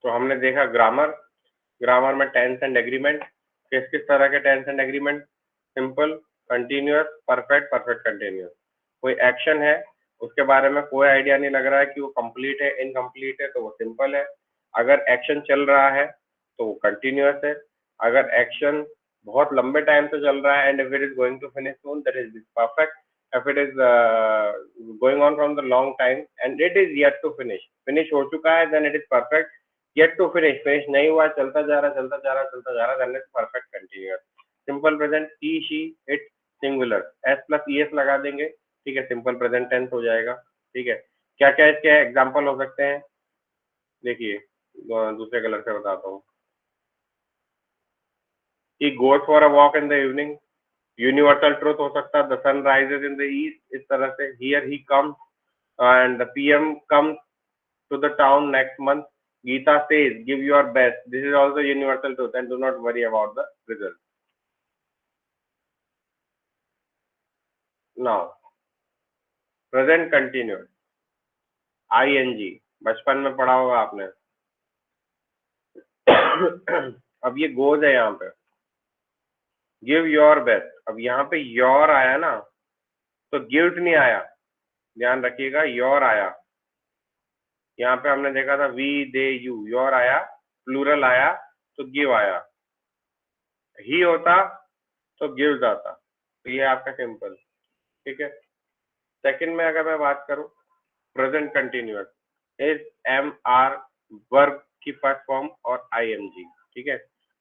तो हमने देखा ग्रामर, ग्रामर में टेंस एंड एग्रीमेंट, किस किस तरह के tense and agreement, simple, continuous, perfect, perfect continuous. कोई एक्शन है, उसके बारे में कोई आइडिया नहीं लग रहा है कि वो कंप्लीट है इनकम्प्लीट है, तो वो सिंपल है। अगर एक्शन चल रहा है तो वो कंटिन्यूअस है। अगर एक्शन बहुत लंबे टाइम से चल रहा है and if it is going to finish soon, that is perfect. If it is going on from the long time and it is yet to finish, finish हो चुका है, then it is perfect. Yet to finish, finish नहीं हुआ, चलता जा रहा चलता जा रहा चलता जा रहा, then it perfect continuous. Simple present, he she it singular, S plus E S लगा देंगे, ठीक है, सिंपल प्रेजेंट टेंस हो जाएगा। ठीक है, क्या क्या इसके एग्जाम्पल हो सकते हैं, देखिए दूसरे कलर से बताता हूँ। He goes for a walk in the evening, universal truth हो सकता है, the sun rises in the east, इस तरह से। Here he comes and the PM comes to the town next month, Gita says give your best, this is also universal truth and do not worry about the result. Now present continuous, ING, बचपन में पढ़ा होगा आपने। अब ये goes है यहाँ पे, गिव योर बेस्ट, अब यहाँ पे योर आया ना, तो गिव्ट नहीं आया, ध्यान रखिएगा, योर आया। यहाँ पे हमने देखा था वी दे यू, योर आया, प्लूरल आया तो गिव आया, ही होता तो गिव्स आता, तो ये आपका सिंपल। ठीक है, सेकंड में अगर मैं बात करूं, present continuous, is am are verb की फर्स्ट फॉर्म और आईएनजी। ठीक है,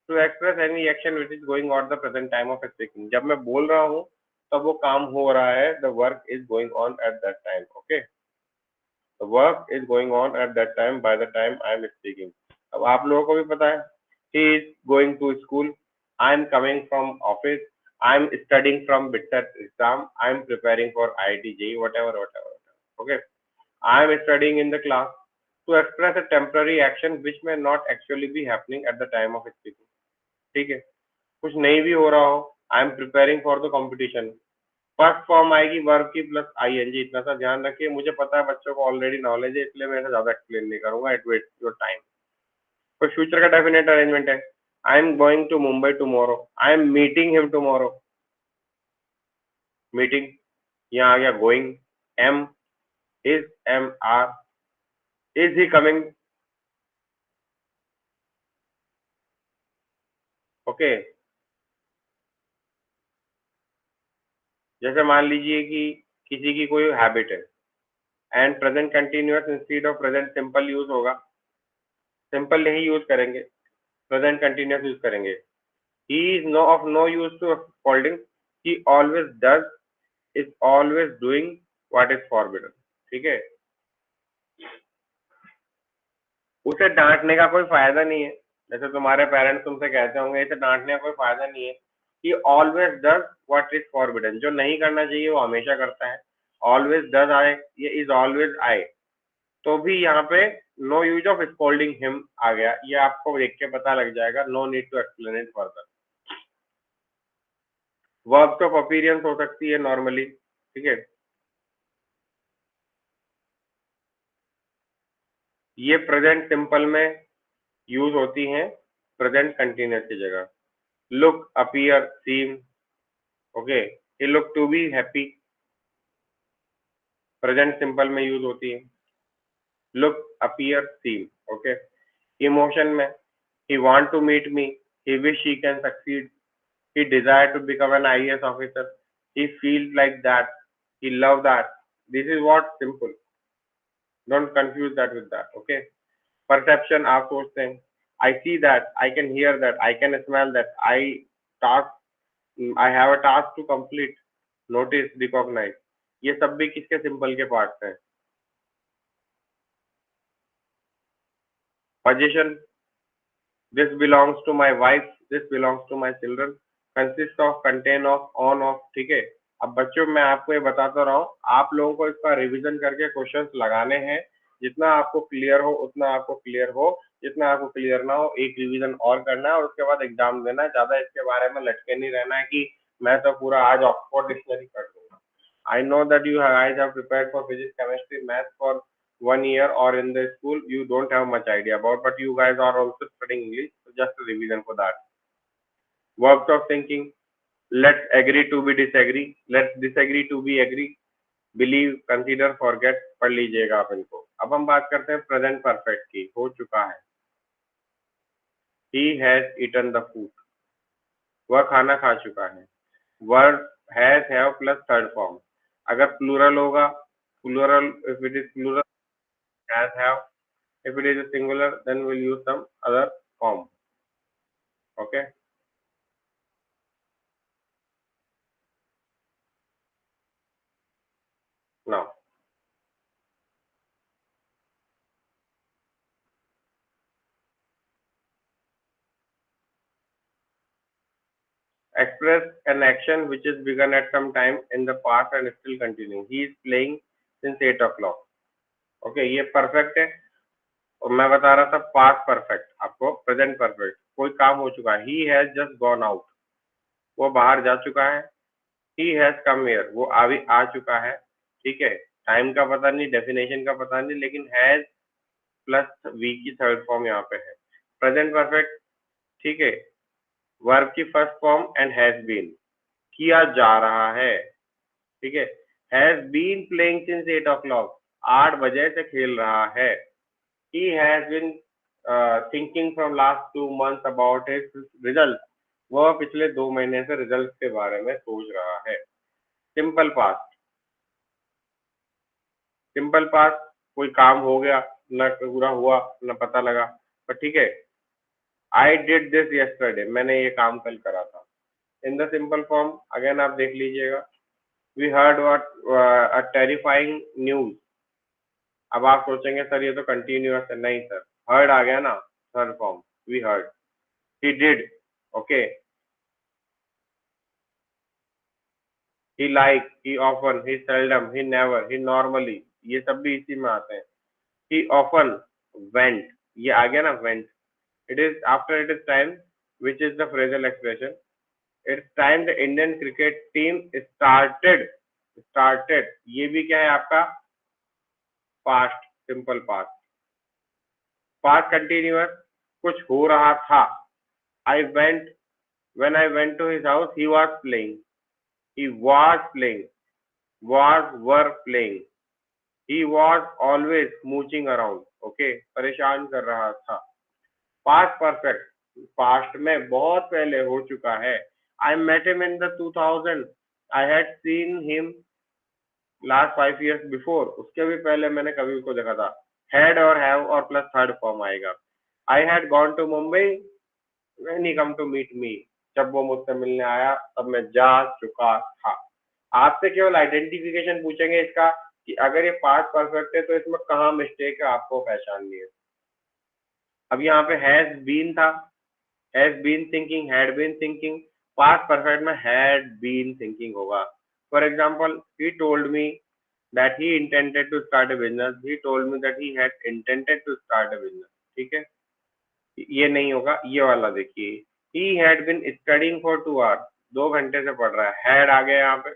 to express any action which is going on the present time of speaking, जब मैं बोल रहा हूँ तब वो काम हो रहा है, the work is going on at that time. Okay, the work is going on at that time by the time I am speaking. अब आप लोगों को भी पता है, he is going to school, I am coming from office, I am studying from BITSAT exam, I am preparing for IIT JEE, whatever. Okay, I am studying in the class, to express a temporary action which may not actually be happening at the time of speaking। ठीक है, कुछ नहीं भी हो रहा हो, I am preparing for the competition, first form आएगी verb की प्लस आईएनजी। इतना सा ध्यान रखिए, मुझे पता है बच्चों को ऑलरेडी नॉलेज है, इसलिए मैं ज्यादा एक्सप्लेन नहीं करूंगा, इट वेस्ट योर टाइम। तो फ्यूचर का डेफिनेट अरेंजमेंट है, I am going to Mumbai tomorrow, I am meeting him tomorrow, meeting, यहाँ आ गया going, am, is am are, is he coming. Okay, जैसे मान लीजिए कि किसी की कोई हैबिट है and present continuous instead of present simple use होगा, सिंपल नहीं यूज करेंगे, प्रेजेंट कंटिन्यूअस यूज करेंगे। He is no of no use to scolding, he always does, is always doing what is forbidden. ठीक है, उसे डांटने का कोई फायदा नहीं है, जैसे तुम्हारे पेरेंट्स तुमसे कहते होंगे इसे डांटने का कोई फायदा नहीं है। ही always does what is forbidden, जो नहीं करना चाहिए वो हमेशा करता है। ऑलवेज डज आए, ये इज ऑलवेज आए, तो भी यहाँ पे no use of scolding him आ गया, ये आपको देख के पता लग जाएगा, no need to explain it further. Verbs of appearance हो सकती है नॉर्मली। ठीक है, ये प्रेजेंट सिंपल में यूज होती हैं प्रेजेंट कंटिन्यूअस की जगह। Look, appear, seem. Okay, he look to be happy, present simple में यूज होती है। Look, appear, seem. Okay, emotion में, he want to meet me, he wish he can succeed, he desire to become an IAS officer, he feels like that, he love that, this is what simple, don't confuse that with that। Okay, perception, आप सोचते हैं, I see that, I can hear that, I can smell that, task I have a task to complete, notice, recognize, ये सब भी किसके simple के parts हैं। Position, this belongs to my wife, this belongs to my children, consist of, contain of, on of। ठीक है, अब बच्चों मैं आपको ये बताता रहा हूँ, आप लोगों को इसका रिवीजन करके क्वेश्चंस लगाने हैं, जितना आपको क्लियर हो उतना आपको क्लियर हो, जितना आपको क्लियर ना हो एक रिवीजन और करना है और उसके बाद एग्जाम देना है। ज्यादा इसके बारे में लटके नहीं रहना है कि मैं तो पूरा आज ऑक्सफोर्ड डिक्शनरी कर दूंगा। I know that you guys have prepared for physics, chemistry, math for 1 year or in the school, you don't have much idea about, but you guys are also studying English, so just a revision for that. Verbs of thinking: let's agree to be disagree, let's disagree to be agree, believe, consider, forget. पढ़ लीजिएगा आप इनको। अब हम बात करते हैं present perfect की। हो चुका है, he has eaten the food, वह खाना खा चुका है। Verb has, have plus third form. अगर प्लूरल होगा, plural, if it is plural, has, have. If it is a singular, then we'll use some other form. Okay. Now, express an action which is begun at some time in the past and still continuing. He is playing since 8 o'clock. Okay, ये perfect है और मैं बता रहा था past perfect, आपको present perfect. कोई काम हो चुका है, he has just gone out, वो बाहर जा चुका है। he has come here, वो अभी आ चुका है। ठीक है, टाइम का पता नहीं, डेफिनेशन का पता नहीं, लेकिन हैज प्लस वी की थर्ड फॉर्म यहाँ पे है। प्रेजेंट परफेक्ट, ठीक है, वर्ब की first form and has been, किया जा रहा है। ठीक है, has been playing since 8 o'clock, 8 बजे से खेल रहा है। He has been thinking from last 2 months about his result, वह पिछले 2 महीने से रिजल्ट के बारे में सोच रहा है। सिंपल पास्ट, सिंपल पास्ट, कोई काम हो गया, न पूरा हुआ न पता लगा, पर ठीक है, आई डिड दिस यस्टरडे, मैंने ये काम कल करा था। In the simple form again आप देख लीजिएगा, we heard what a terrifying news. अब आप सोचेंगे सर ये तो कंटिन्यूअस है, नहीं सर, हर्ड आ गया ना third form, we heard. He did, okay, he like, he often, he seldom, he never, he normally, ये सब भी इसी में आते हैं। ही ऑफन वेंट, ये आ गया ना went. It is after it is time, which is the phrasal expression, it's time the Indian cricket team started, ये भी क्या है आपका past, simple past. Past continuous, कुछ हो रहा था। I went, when I went to his house he was playing, he was playing, were playing, he was always mooching around, okay, परेशान कर रहा था। पास्ट परफेक्ट, पास्ट में बहुत पहले हो चुका है। I met him in the 2000, I had seen him last 5 years before, उसके भी पहले मैंने कभी उसको देखा था। had और have और प्लस थर्ड फॉर्म आएगा। I had gone to Mumbai when he come to meet me, जब वो मुझसे मिलने आया तब मैं जा चुका था। आपसे केवल आइडेंटिफिकेशन पूछेंगे इसका कि अगर ये पास्ट परफेक्ट है तो इसमें कहाँ मिस्टेक है, आपको पहचाननी है। अब यहाँ पे हैज बीन था, has been thinking, had been thinking, past perfect में हैड बीन थिंकिंग होगा। For example, he told me that he intended to start a business, he told me that he had intended to start a business. ठीक है, ये नहीं होगा, ये वाला देखिए, he had been studying for 2 hours, 2 घंटे से पढ़ रहा है। हैड आ गया यहाँ पे,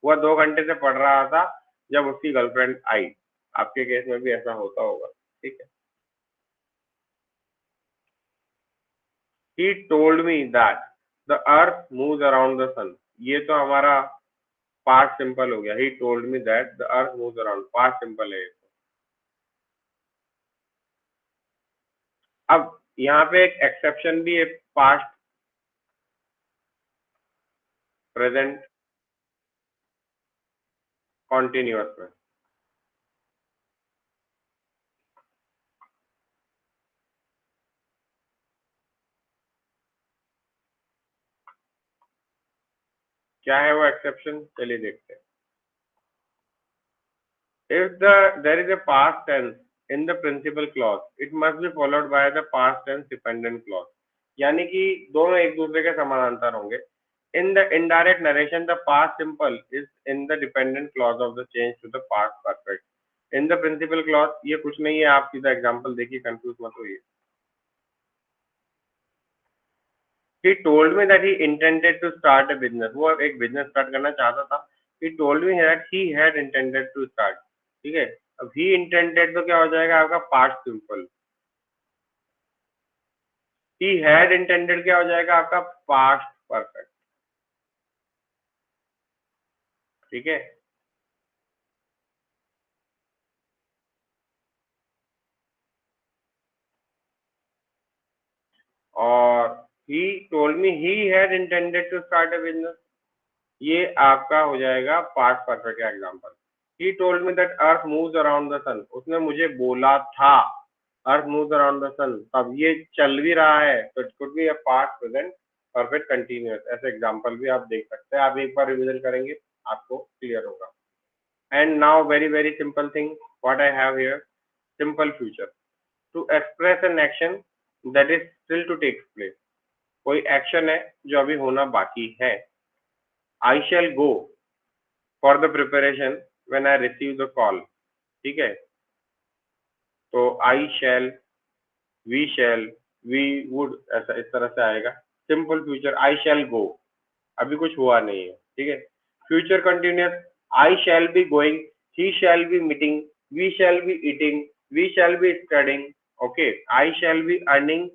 वह 2 घंटे से पढ़ रहा था जब उसकी गर्लफ्रेंड आई। आपके केस में भी ऐसा होता होगा। ठीक है, he told me that the earth moves around the sun, ये तो हमारा पास्ट सिंपल हो गया। he told me that the earth moves around, past simple है। अब यहाँ पे एक एक्सेप्शन भी है पास्ट प्रेजेंट कॉन्टिन्यूअस में। क्या है वो एक्सेप्शन, चलिए देखते हैं। If there is a past tense in the principal clause, it must be followed by the past tense dependent clause, यानी कि दोनों एक दूसरे के समानांतर होंगे। In the indirect narration, the past simple is in the dependent clause of the change to the past perfect. In the principal clause ये कुछ नहीं है, आप सीधा एग्जांपल देखिए, कंफ्यूज मत होइए। He told me that he intended to start a business, वो एक बिजनेस स्टार्ट करना चाहता था। He told me that he had intended to start, ठीक है। अब ही इंटेंडेड तो क्या हो जाएगा आपका past simple, he had intended क्या हो जाएगा आपका पास्ट परफेक्ट। ठीक है, और he told me he had intended to start a business, ये आपका हो जाएगा पास्ट परफेक्ट का example. He told me that earth moves around the sun, उसने मुझे बोला था earth moves around the sun, तब ये चल भी रहा है तो it could be a past present perfect continuous. ऐसे एग्जांपल भी आप देख सकते हैं, आप एक बार रिवीजन करेंगे आपको क्लियर होगा। And now very simple thing what I have here, simple future to express an action that is still to take place, कोई एक्शन है जो अभी होना बाकी है। I shall go for the preparation when I receive the call. ठीक है, तो I shall, we shall, we would, ऐसा इस तरह से आएगा। सिंपल फ्यूचर आई शैल गो, अभी कुछ हुआ नहीं है। ठीक है, future continuous I shall be going, he shall be meeting, we shall be eating, we shall be studying. Okay, I shall be earning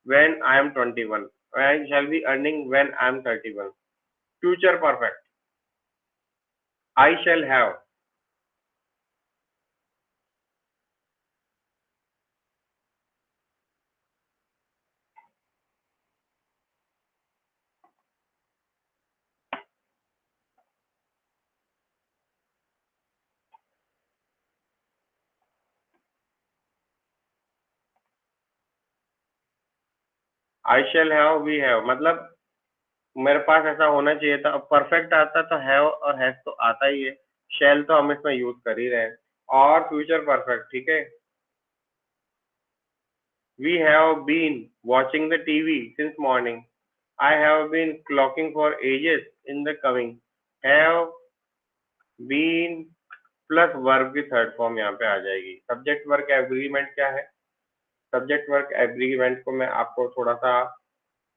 when I am 21, I shall be earning when I am 31। Future perfect I shall have, I shall have, we have, मतलब मेरे पास ऐसा होना चाहिए था। अब perfect आता तो have और हैज तो आता ही है, शैल तो हम इसमें यूज कर ही रहे हैं, और फ्यूचर परफेक्ट। ठीक है, we have been watching the TV since morning, I have been clocking for ages in the coming. Have been plus verb की थर्ड फॉर्म यहाँ पे आ जाएगी। सब्जेक्ट वर्क एग्रीमेंट क्या है, सब्जेक्ट वर्क एग्रीमेंट को मैं आपको थोड़ा सा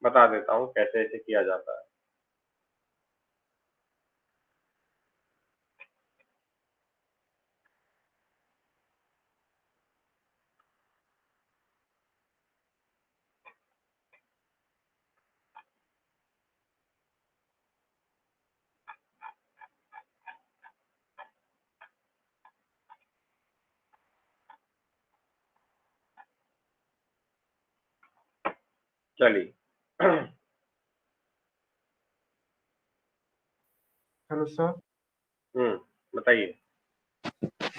बता देता हूँ कैसे ऐसे किया जाता है। चलिए हेलो सर। बताइए।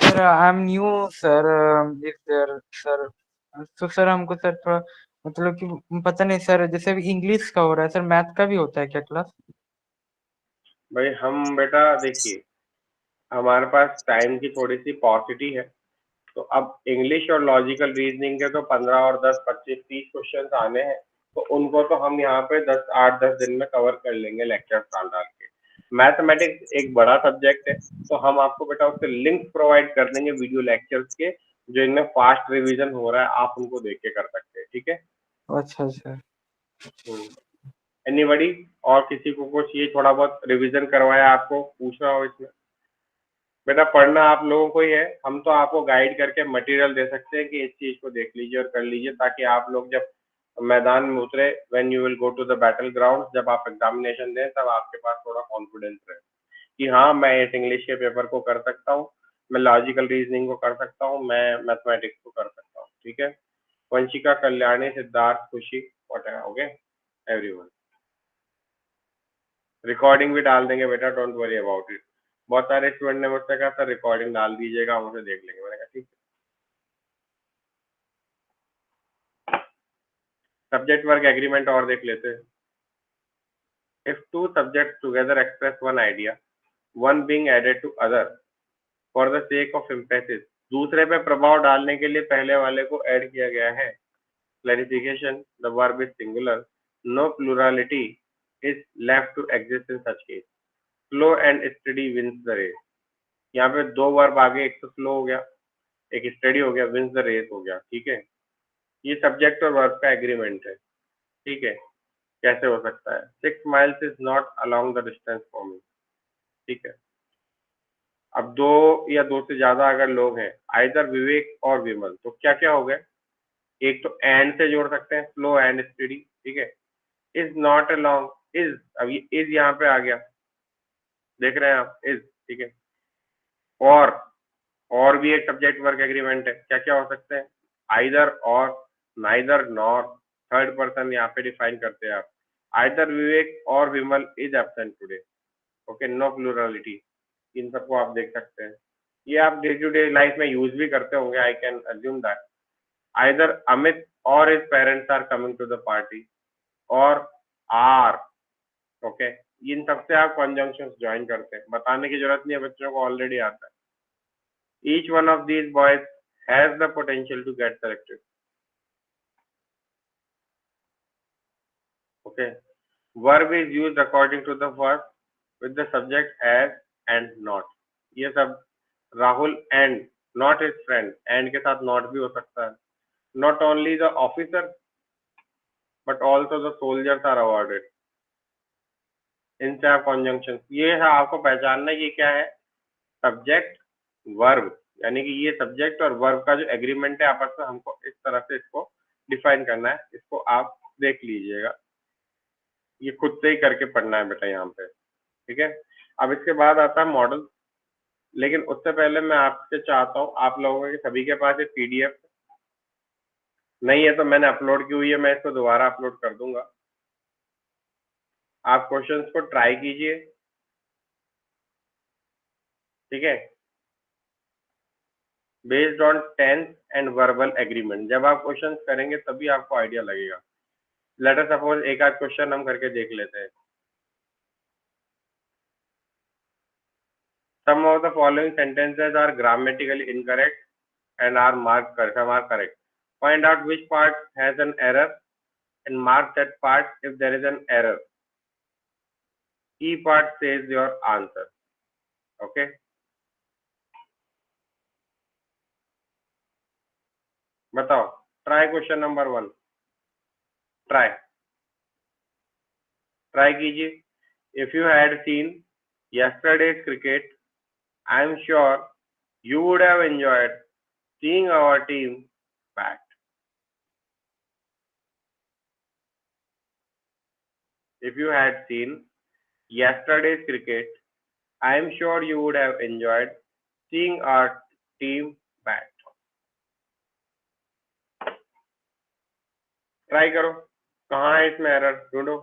Sir I am new sir, if there sir, तो सर हमको सर थोड़ा मतलब कि पता नहीं सर, जैसे अभी इंग्लिश का हो रहा है सर, मैथ का भी होता है क्या क्लास? भाई हम बेटा देखिए, हमारे पास टाइम की थोड़ी सी पॉसिटी है, तो अब इंग्लिश और लॉजिकल रीजनिंग के तो 15 और 10 25 30 क्वेश्चन आने हैं, तो उनको तो हम यहाँ पे 8 10 दिन में कवर कर लेंगे लेक्चर डाल डाल के। मैथमेटिक्स एक बड़ा सब्जेक्ट है, तो हम आपको बेटा उसके लिंक प्रोवाइड कर देंगे वीडियो लेक्चर्स के, जो इनमें फास्ट रिवीजन हो रहा है, आप उनको देख के कर सकते हैं। ठीक है, अच्छा सर। एनीबडी, और किसी को कुछ ये थोड़ा बहुत रिवीजन करवाया आपको पूछना हो इसमें? बेटा पढ़ना आप लोगों को ही है, हम तो आपको गाइड करके मटेरियल दे सकते हैं कि इस चीज को देख लीजिए और कर लीजिए, ताकि आप लोग जब मैदान में उतरे, when you will go to the battle ground, जब आप एग्जामिनेशन दें तब आपके पास थोड़ा कॉन्फिडेंस रहे कि हाँ मैं इस इंग्लिश के पेपर को कर सकता हूँ, मैं लॉजिकल रीजनिंग को कर सकता हूँ, मैं मैथमेटिक्स को कर सकता हूँ। ठीक है, वंशिका, कल्याणी, सिद्धार्थ, खुशी, वॉट ओके एवरीवन, रिकॉर्डिंग भी डाल देंगे बेटा, डोंट वरी अबाउट इट। बहुत सारे स्टूडेंट ने मुझसे कहा सर रिकॉर्डिंग डाल दीजिएगा, हम उसे देख लेंगे, मैंने कहा ठीक है। सब्जेक्ट वर्क एग्रीमेंट और देख लेते हैं। If two subjects together express one idea, one being added to other for the sake of emphasis, दूसरे पे प्रभाव डालने के लिए पहले वाले को ऐड किया गया है। Clarification, the verb is singular, no plurality is left to exist in such case, slow and steady wins the race. यहाँ पे दो वर्ब आ गए, एक तो स्लो हो गया, एक स्टडी हो गया, विंस द रेस हो गया। ठीक है, ये सब्जेक्ट और वर्ब का एग्रीमेंट है। ठीक है, कैसे हो सकता है? 6 miles is not along the distance for me. ठीक है, अब दो या दो से ज्यादा अगर लोग हैं, आइदर विवेक और विमल, तो क्या क्या हो गया, एक तो एंड से जोड़ सकते हैं, स्लो एंड स्टडी, ठीक है। इज नॉट अलोंग, इज, अब ये इज यहाँ पे आ गया, देख रहे हैं आप, इज, ठीक है। और भी एक सब्जेक्ट वर्क एग्रीमेंट है, क्या क्या हो सकते हैं, आइदर और, नाइदर नॉर, थर्ड पर्सन यहाँ पे डिफाइन करते हैं आप, आइदर विवेक और Vimal is absent today, okay, no plurality, इन सबको आप देख सकते हैं। ये आप डे टू डे लाइफ में यूज भी करते होंगे, I can assume that. Either Amit और his parents are coming to the party, और आर, ओके, इन सबसे आप कंजंक्शंस ज्वाइन करते हैं, बताने की जरूरत नहीं है, बच्चों को ऑलरेडी आता है। Each one of these boys has the potential to get selected. Okay. Verb is used according to the verb with the subject as and not. ये सब Rahul and not his friend, and के साथ not भी हो सकता है. Not only the officer but also the soldiers are awarded. इनसे आप conjunctions, ये है आपको पहचानना ये क्या है, सब्जेक्ट वर्ब, यानी कि ये सब्जेक्ट और वर्ब का जो एग्रीमेंट है आपस में, हमको इस तरह से इसको डिफाइन करना है, इसको आप देख लीजिएगा, ये खुद से ही करके पढ़ना है बेटा यहाँ पे, ठीक है। अब इसके बाद आता है मॉडल, लेकिन उससे पहले मैं आपसे चाहता हूँ, आप लोगों के सभी के पास एक पीडीएफ नहीं है तो मैंने अपलोड की हुई है, मैं इसको दोबारा अपलोड कर दूंगा, आप क्वेश्चंस को ट्राई कीजिए, ठीक है, based on tense and verbal agreement. जब आप क्वेश्चंस करेंगे तभी आपको आइडिया लगेगा। लेट अस सपोज एक आध क्वेश्चन हम करके देख लेते हैं। Some of the following sentences are grammatically incorrect and are marked correct. Some are correct. Find out which part has an error and mark that part if there is an error. E part says your answer. Okay. बताओ, try question number 1. Try कीजिए. If you had seen yesterday's cricket, I am sure you would have enjoyed seeing our team bat. If you had seen yesterday's cricket, I am sure you would have enjoyed seeing our team bat. Try करो, कहाँ है इसमें error, ढूंढो।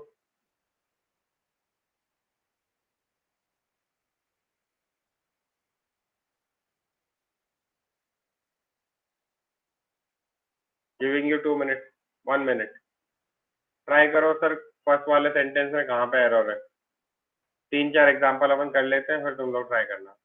Giving you 2 minute, 1 minute, try करो sir, first वाले sentence में कहाँ पे एरर है। 3-4 एग्जांपल अपन कर लेते हैं, फिर तुम लोग ट्राई करना।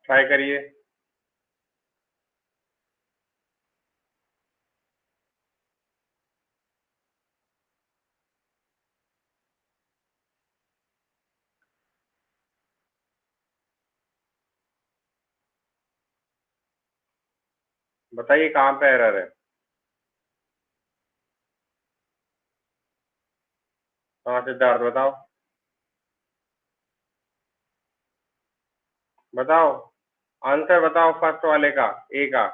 ट्राई करिए। बताइए कहाँ पे एरर है, कहाँ सिद्धार्थ बताओ, बताओ आंसर बताओ फर्स्ट वाले का, ए का।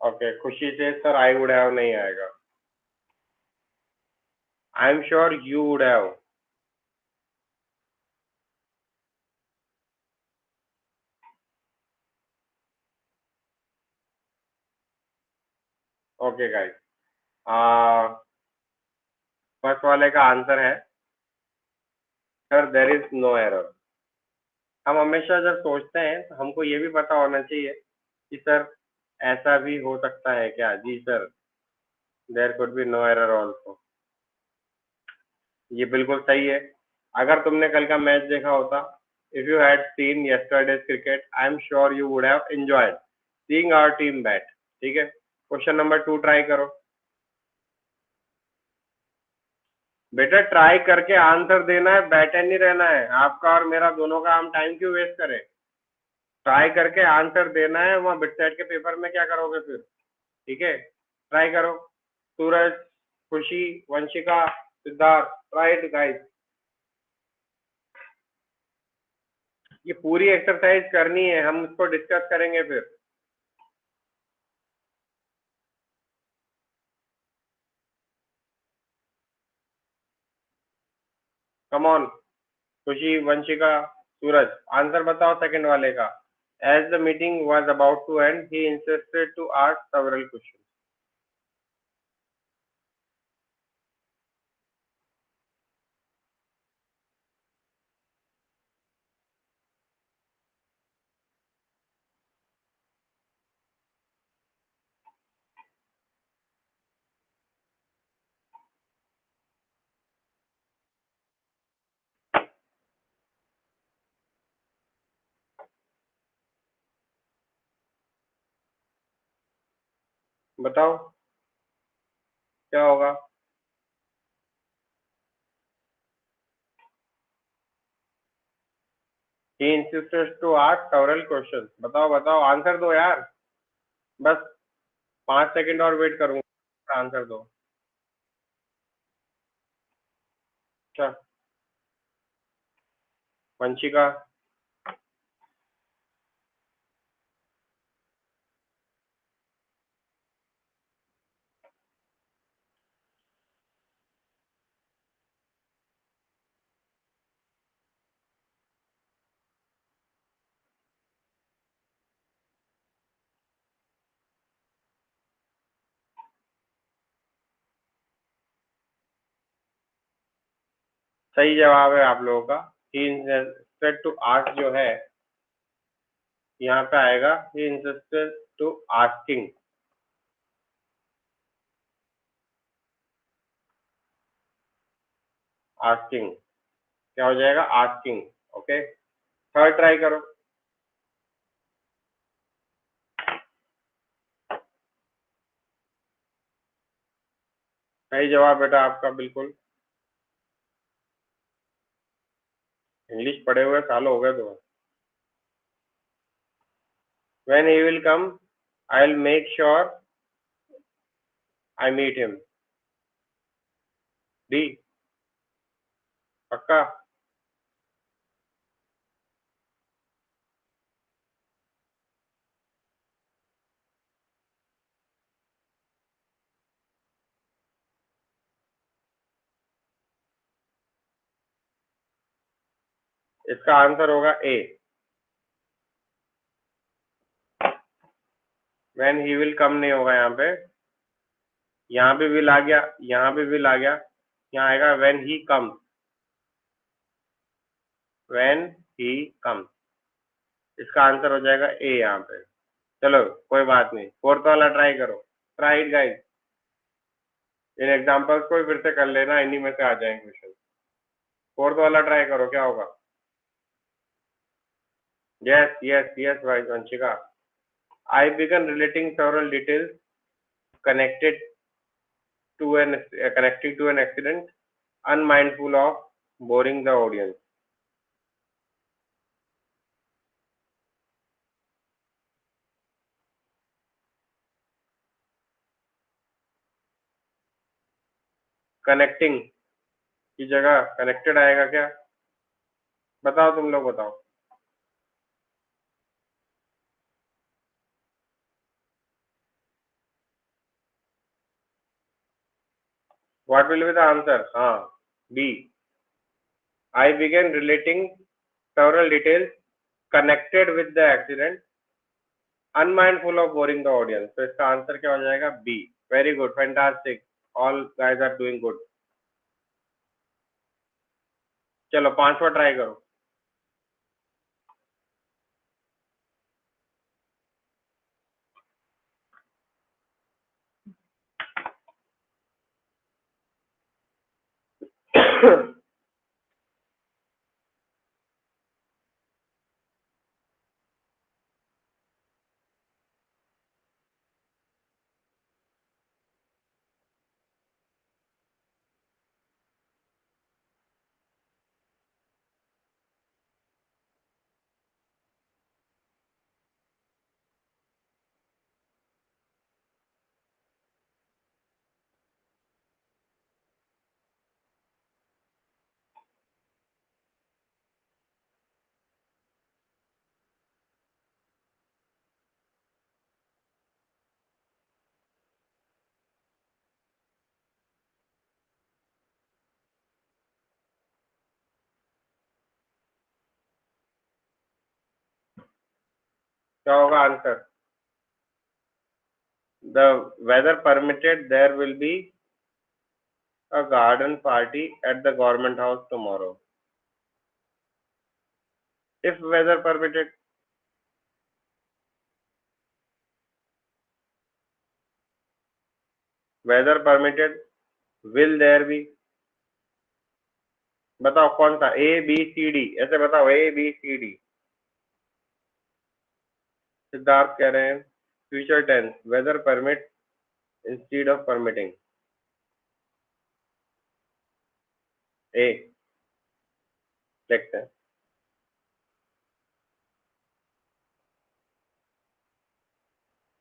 ओके, खुशी से सर आई वुड हैव नहीं आएगा, I am sure you would have. Okay guys, first वाले का आंसर है sir there is no error. हम हमेशा जब सोचते हैं तो हमको ये भी पता होना चाहिए कि सर ऐसा भी हो सकता है क्या। जी sir, there could be no error also. ये बिल्कुल सही है। अगर तुमने कल का मैच देखा होता, if you had seen yesterday's cricket, I am sure you would have enjoyed seeing our team bat. ठीक है, क्वेश्चन नंबर 2 ट्राई करो। बेटा ट्राई करके आंसर देना है, बैठे नहीं रहना है। आपका और मेरा दोनों का हम टाइम क्यों वेस्ट करें। ट्राई करके आंसर देना है, वहां बिट साइड के पेपर में क्या करोगे फिर। ठीक है, ट्राई करो। सूरज, खुशी, Vanshika, Siddharth, try it guys. ये पूरी एक्सरसाइज करनी है, हम इसको डिस्कस करेंगे फिर। Come on, Khushi, Vanshika, Suraj, answer बताओ सेकंड वाले का। As the meeting was about to end he insisted to ask several question. बताओ क्या होगा। He insisted to ask several question. बताओ बताओ, आंसर दो यार। बस 5 सेकंड और वेट करूंगा, आंसर दो। अच्छा, वंशिका। सही जवाब है आप लोगों का। ही इंसिस्टेड टू आस्क जो है, यहाँ पे आएगा he insisted to asking. Asking क्या हो जाएगा, आस्किंग। ओके, थर्ड ट्राई करो। सही जवाब बेटा आपका, बिल्कुल। इंग्लिश पढ़े हुए साल हो गए तो। When he will come, I will make sure I meet him. D, पक्का। इसका आंसर होगा ए। व्हेन ही विल कम नहीं होगा यहाँ पे। यहाँ पे विल आ गया, यहाँ पे विल आ गया, यहाँ आएगा when he come. When he कम, इसका आंसर हो जाएगा ए यहाँ पे। चलो कोई बात नहीं, फोर्थ वाला ट्राई करो। Try it guys. In examples को भी फिर से कर लेना, इन्हीं में से आ जाएंगे क्वेश्चन। फोर्थ वाला ट्राई करो, क्या होगा। यस यस यस भाई Vanshika. I began relating several details connected connecting to an accident, unmindful of boring the audience. Connecting की जगह कनेक्टेड आएगा क्या। बताओ तुम लोग बताओ। What will be the answer? हाँ, B. I began relating several details connected with the accident, unmindful of boring the audience. तो इसका आंसर क्या हो जाएगा? B. Very good, fantastic. All guys are doing good. चलो 5वां ट्राई करो. क्या होगा answer? The weather permitted, there will be a garden party at the government house tomorrow. If weather permitted. Weather permitted, will there be. बताओ कौन सा? A B C D, ऐसे बताओ. A B C D. Siddharth कह रहे हैं future tense, whether permit instead of permitting. ए देखते हैं.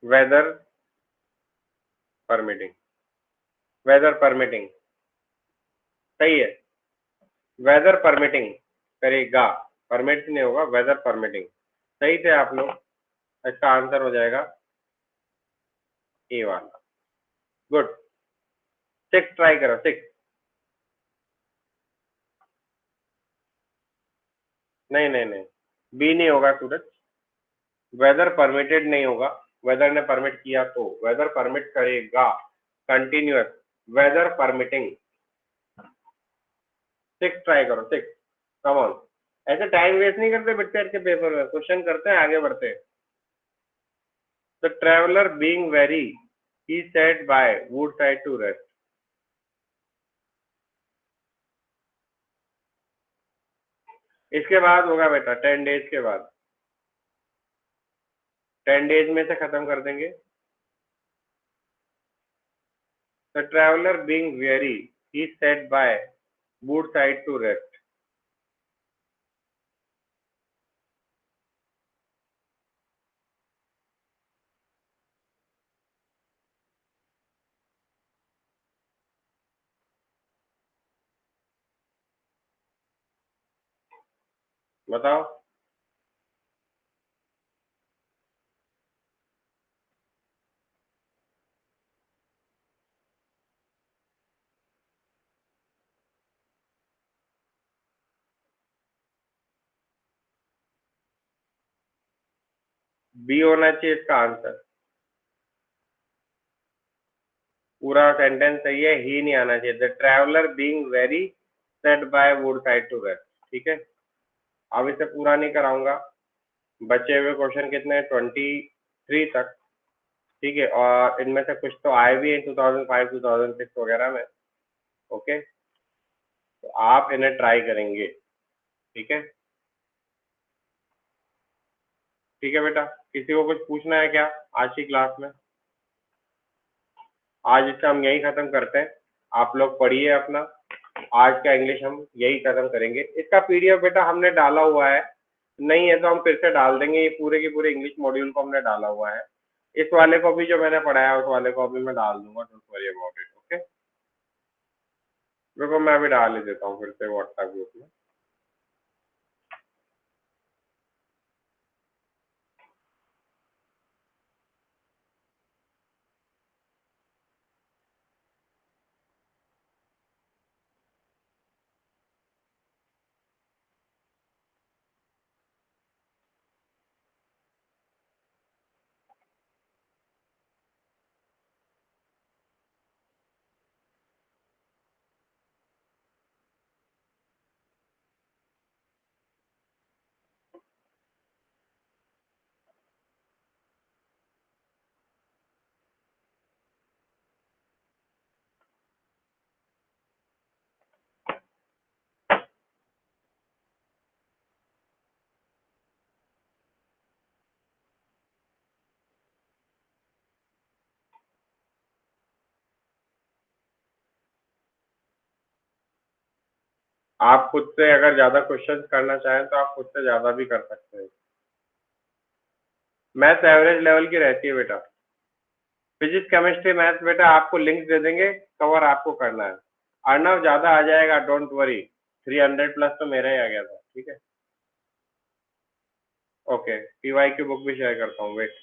Weather permitting. वेदर परमिटिंग सही है. वेदर परमिटिंग करेगा, परमिट नहीं होगा. वेदर परमिटिंग सही थे आप लोग. इसका आंसर हो जाएगा ए वाला. गुड. 6 ट्राई करो. 6. नहीं नहीं नहीं, बी नहीं होगा सूरज. वेदर परमिटेड नहीं होगा. वेदर ने परमिट किया तो वेदर परमिट करेगा. कंटिन्यूअस. Weather permitting. 6 ट्राई करो. 6. Come on. ऐसे टाइम वेस्ट नहीं करते बच्चे के पेपर में. क्वेश्चन करते हैं, आगे बढ़ते हैं. The traveller being very, he set by wood side to rest. इसके बाद होगा बेटा 10 डेज के बाद. 10 डेज में से खत्म कर देंगे. The traveller being very, he set by wood side to rest. बताओ. बी होना चाहिए इसका आंसर. पूरा सेंटेंस सही है, ही नहीं आना चाहिए. The traveller being very set by wood side to rest. ठीक है. अब इसे पूरा नहीं कराऊंगा. बचे हुए क्वेश्चन कितने हैं? 23 तक. ठीक है. और इनमें से कुछ तो आए भी हैं 2005 2006 वगैरह में. ओके. तो आप इन्हें ट्राई करेंगे. ठीक है. ठीक है बेटा. किसी को कुछ पूछना है क्या आज की क्लास में? आज इसका हम यही खत्म करते हैं. आप लोग पढ़िए अपना. आज का इंग्लिश हम यही खत्म करेंगे. इसका पीडीएफ बेटा हमने डाला हुआ है. नहीं है तो हम फिर से डाल देंगे. ये पूरे के पूरे इंग्लिश मॉड्यूल को हमने डाला हुआ है. इस वाले को भी जो मैंने पढ़ाया उस वाले को अभी मैं डाल दूंगा. Don't worry about it. Okay. देखो मैं अभी डाल ही देता हूँ फिर से व्हाट्सएप ग्रुप में. आप खुद से अगर ज़्यादा क्वेश्चंस करना चाहें तो आप खुद से ज़्यादा भी कर सकते हैं। मैथ्स एवरेज लेवल की रहती है बेटा। फिजिक्स केमिस्ट्री मैथ्स बेटा आपको लिंक्स दे देंगे, कवर आपको करना है। अर्नव ज़्यादा आ जाएगा, डोंट वरी। 300 प्लस तो मेरा ही आ गया था, ठीक है। ओके, पीवाई की बुक भी शेयर करता हूँ, वेट।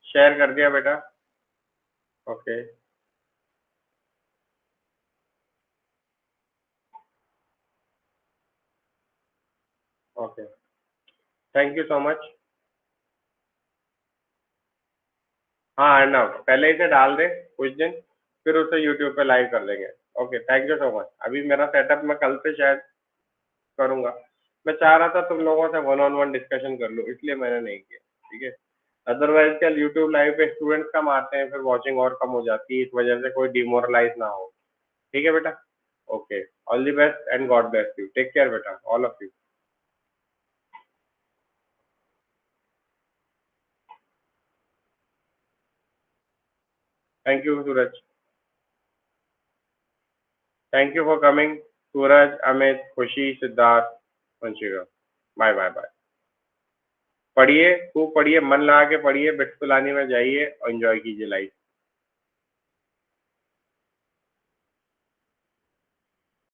शेयर कर दिया बेटा। Okay okay, thank you so much. हाँ अर्नव, पहले इसे डाल दे कुछ दिन, फिर उसे यूट्यूब पे लाइव कर देंगे। Okay, thank you so much. अभी मेरा सेटअप मैं कल से शायद करूँगा। मैं चाह रहा था तुम लोगों से वन ऑन वन डिस्कशन कर लूँ, इसलिए मैंने नहीं किया, ठीक है। अदरवाइज कल यूट्यूब लाइव पे स्टूडेंट्स कम आते हैं, फिर वॉचिंग और कम हो जाती है, इस वजह से कोई डिमोरलाइज ना हो। ठीक है बेटा। Okay, all the best and God bless you, take care बेटा, all of you. Thank you Suraj, thank you for coming. Suraj, Amit, Khushi, Siddharth, Vanshika, bye bye bye. पढ़िए, खूब पढ़िए, मन लगा के पढ़िए, बिट्स पिलानी में जाइए और एंजॉय कीजिए लाइफ।